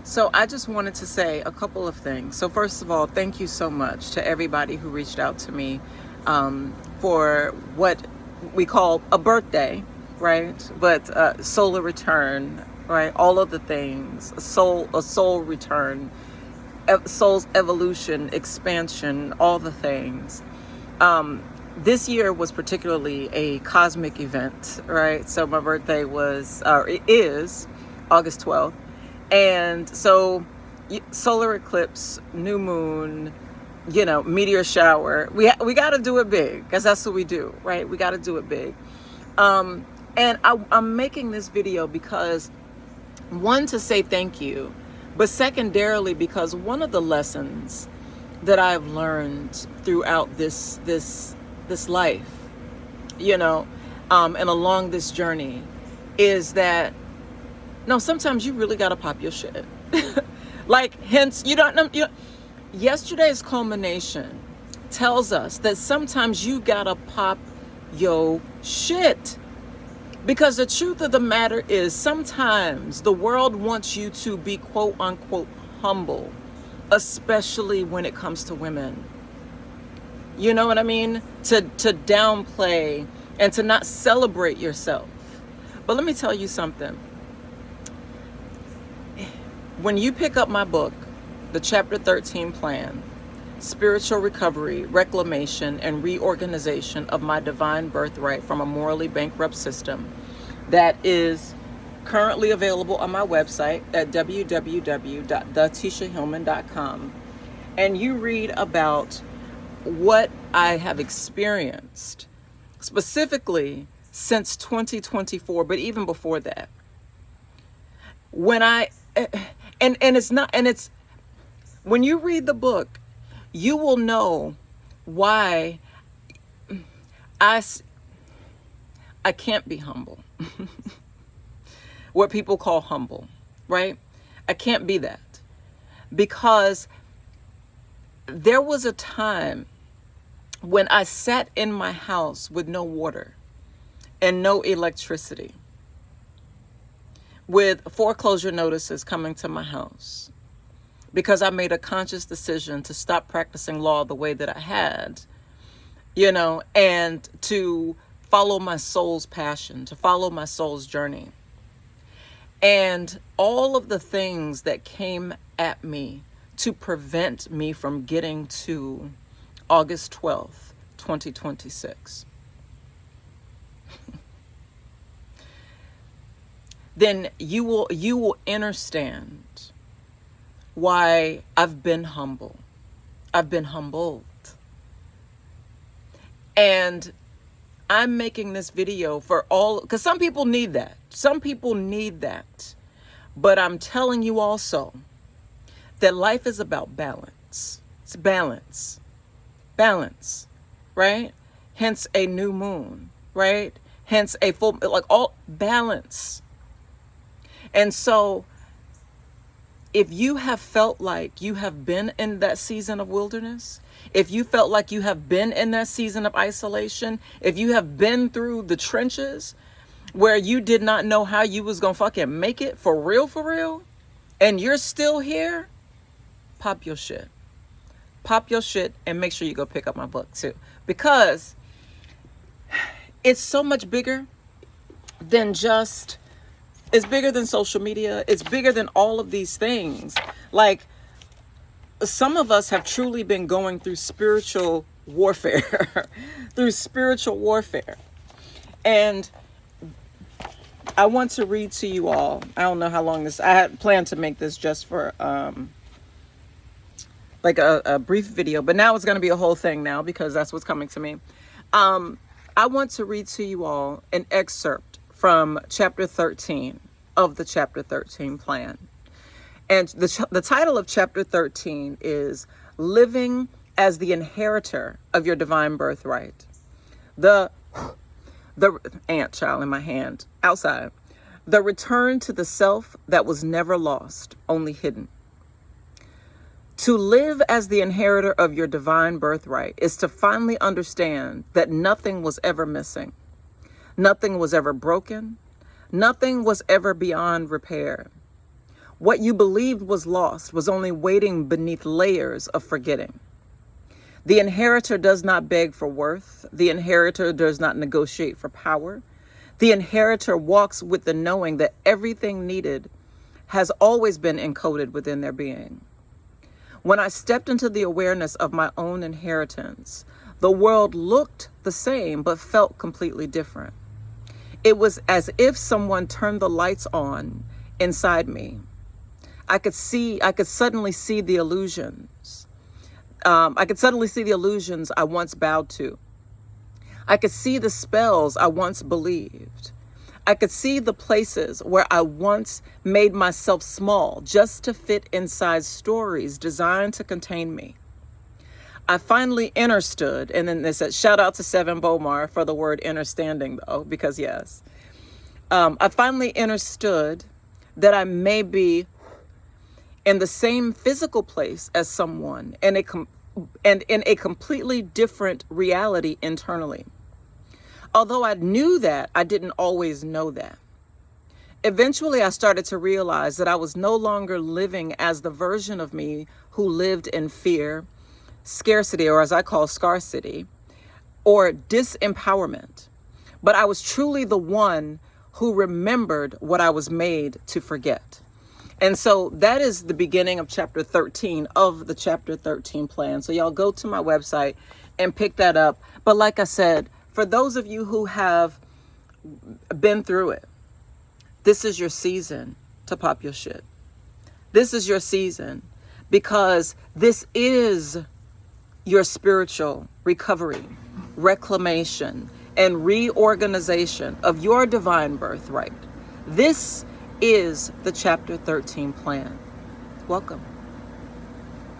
So I just wanted to say a couple of things. So first of all, thank you so much to everybody who reached out to me for what we call a birthday, right? But solar return, right? All of the things, a soul return, soul's evolution, expansion, all the things. This year was particularly a cosmic event, right? So my birthday it is August 12th. And so solar eclipse, new moon, meteor shower. We got to do it big because that's what we do, right? We got to do it big. And I'm making this video because, one, to say thank you, but secondarily because one of the lessons that I've learned throughout this life, and along this journey, is that no, sometimes you really gotta pop your shit. Hence, yesterday's culmination tells us that sometimes you gotta pop your shit. Because the truth of the matter is, sometimes the world wants you to be quote unquote humble, especially when it comes to women. You know what I mean? To downplay and to not celebrate yourself. But let me tell you something. When you pick up my book, the Chapter 13 Plan, Spiritual Recovery, Reclamation, and Reorganization of My Divine Birthright from a Morally Bankrupt System, that is currently available on my website at www.thetishahillman.com. And you read about what I have experienced, specifically since 2024, but even before that. When you read the book, you will know why I can't be humble. What people call humble, right? I can't be that. Because there was a time when I sat in my house with no water and no electricity, with foreclosure notices coming to my house, because I made a conscious decision to stop practicing law the way that I had, and to follow my soul's passion, to follow my soul's journey. And all of the things that came at me to prevent me from getting to August 12th, 2026. Then you will understand why I've been humble. I've been humbled. And I'm making this video for all, because some people need that. Some people need that. But I'm telling you also that life is about balance. It's balance. Balance, right? Hence a new moon, right? Hence a full, all balance. And so if you have felt like you have been in that season of wilderness, if you felt like you have been in that season of isolation, if you have been through the trenches where you did not know how you was gonna fucking make it for real, and you're still here, pop your shit. Pop your shit and make sure you go pick up my book too. Because it's so much bigger than just, it's bigger than social media. It's bigger than all of these things. Some of us have truly been going through spiritual warfare, And I want to read to you all. I don't know how long I had planned to make this just for a brief video, but now it's going to be a whole thing now because that's what's coming to me. I want to read to you all an excerpt from Chapter 13 of the Chapter 13 Plan. And the title of Chapter 13 is Living as the Inheritor of Your Divine Birthright. The ant child in my hand, outside. The return to the self that was never lost, only hidden. To live as the inheritor of your divine birthright is to finally understand that nothing was ever missing. Nothing was ever broken. Nothing was ever beyond repair. What you believed was lost was only waiting beneath layers of forgetting. The inheritor does not beg for worth. The inheritor does not negotiate for power. The inheritor walks with the knowing that everything needed has always been encoded within their being. When I stepped into the awareness of my own inheritance, the world looked the same but felt completely different. It was as if someone turned the lights on inside me. I could suddenly see the illusions. I could suddenly see the illusions I once bowed to. I could see the spells I once believed. I could see the places where I once made myself small just to fit inside stories designed to contain me. I finally understood, and then they said, shout out to Seven Bomar for the word understanding, though, because yes. I finally understood that I may be in the same physical place as someone and in a completely different reality internally. Although I knew that, I didn't always know that. Eventually, I started to realize that I was no longer living as the version of me who lived in fear, scarcity, or as I call scarcity, or disempowerment. But I was truly the one who remembered what I was made to forget. And so that is the beginning of chapter 13 of the chapter 13 plan. So y'all go to my website and pick that up. But like I said, for those of you who have been through it, this is your season to pop your shit. This is your season because this is your spiritual recovery, reclamation, and reorganization of your divine birthright. This is the chapter 13 plan. Welcome.